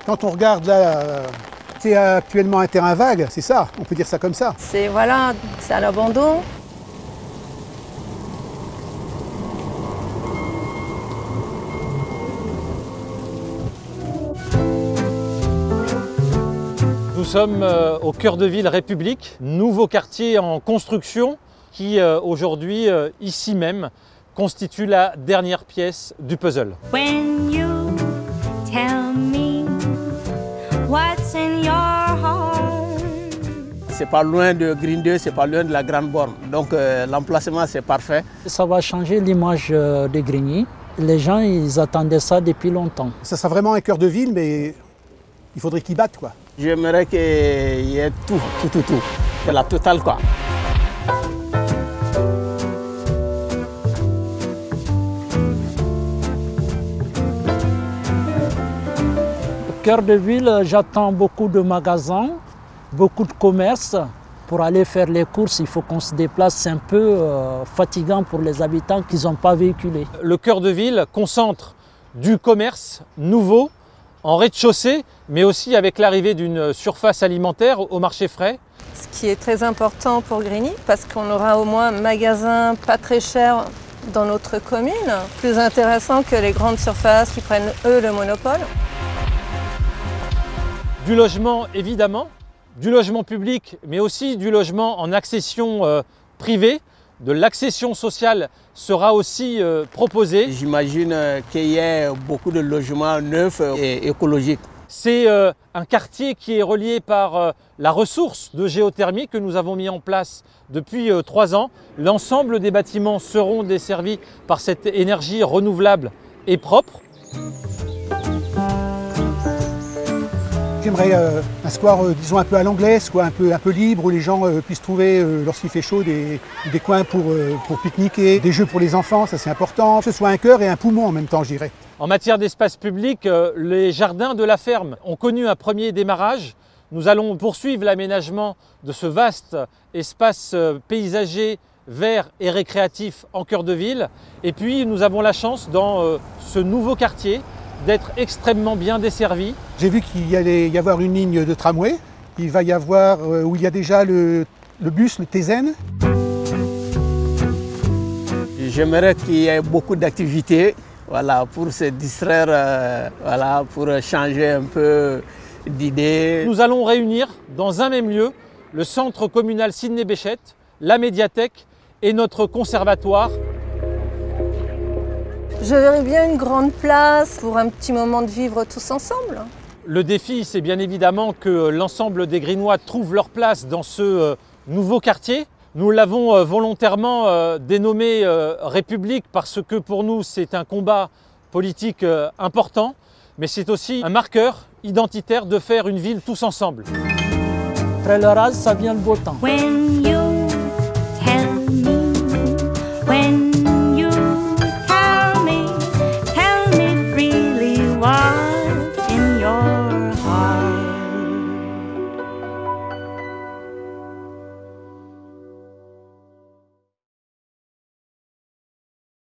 Quand on regarde là, c'est actuellement un terrain vague, c'est ça, on peut dire ça comme ça. C'est voilà, c'est à l'abandon. Nous sommes au cœur de ville République, nouveau quartier en construction qui aujourd'hui, ici même, constitue la dernière pièce du puzzle. When you tell me what's in your heart. C'est pas loin de Green 2, c'est pas loin de la Grande Borne. Donc l'emplacement c'est parfait. Ça va changer l'image de Grigny. Les gens ils attendaient ça depuis longtemps. Ça sera vraiment un cœur de ville, mais il faudrait qu'il batte quoi. J'aimerais qu'il y ait tout. C'est la totale quoi. Au cœur de ville, j'attends beaucoup de magasins, beaucoup de commerces. Pour aller faire les courses, il faut qu'on se déplace. C'est un peu fatigant pour les habitants qui n'ont pas véhiculé. Le cœur de ville concentre du commerce nouveau en rez-de-chaussée, mais aussi avec l'arrivée d'une surface alimentaire au marché frais. Ce qui est très important pour Grigny, parce qu'on aura au moins un magasin pas très cher dans notre commune, plus intéressant que les grandes surfaces qui prennent eux le monopole. Du logement évidemment, du logement public, mais aussi du logement en accession privée. De l'accession sociale sera aussi proposée. J'imagine qu'il y ait beaucoup de logements neufs et écologiques. C'est un quartier qui est relié par la ressource de géothermie que nous avons mis en place depuis 3 ans. L'ensemble des bâtiments seront desservis par cette énergie renouvelable et propre. J'aimerais un square, disons, un peu à l'anglaise, quoi, un peu libre, où les gens puissent trouver, lorsqu'il fait chaud, des coins pour pique-niquer, des jeux pour les enfants, ça c'est important. Que ce soit un cœur et un poumon en même temps, je dirais. En matière d'espace public, les jardins de la ferme ont connu un premier démarrage. Nous allons poursuivre l'aménagement de ce vaste espace paysager, vert et récréatif en cœur de ville. Et puis nous avons la chance dans ce nouveau quartier d'être extrêmement bien desservi. J'ai vu qu'il allait y avoir une ligne de tramway. Il va y avoir, où il y a déjà le bus, le Tézen. J'aimerais qu'il y ait beaucoup d'activités, voilà, pour se distraire, voilà, pour changer un peu d'idées. Nous allons réunir dans un même lieu le centre communal Sidney-Béchette, la médiathèque et notre conservatoire. Je verrais bien une grande place pour un petit moment de vivre tous ensemble. Le défi, c'est bien évidemment que l'ensemble des Grignois trouvent leur place dans ce nouveau quartier. Nous l'avons volontairement dénommé République parce que pour nous, c'est un combat politique important, mais c'est aussi un marqueur identitaire de faire une ville tous ensemble. Après l'orage, ça vient le beau temps. When you tell me when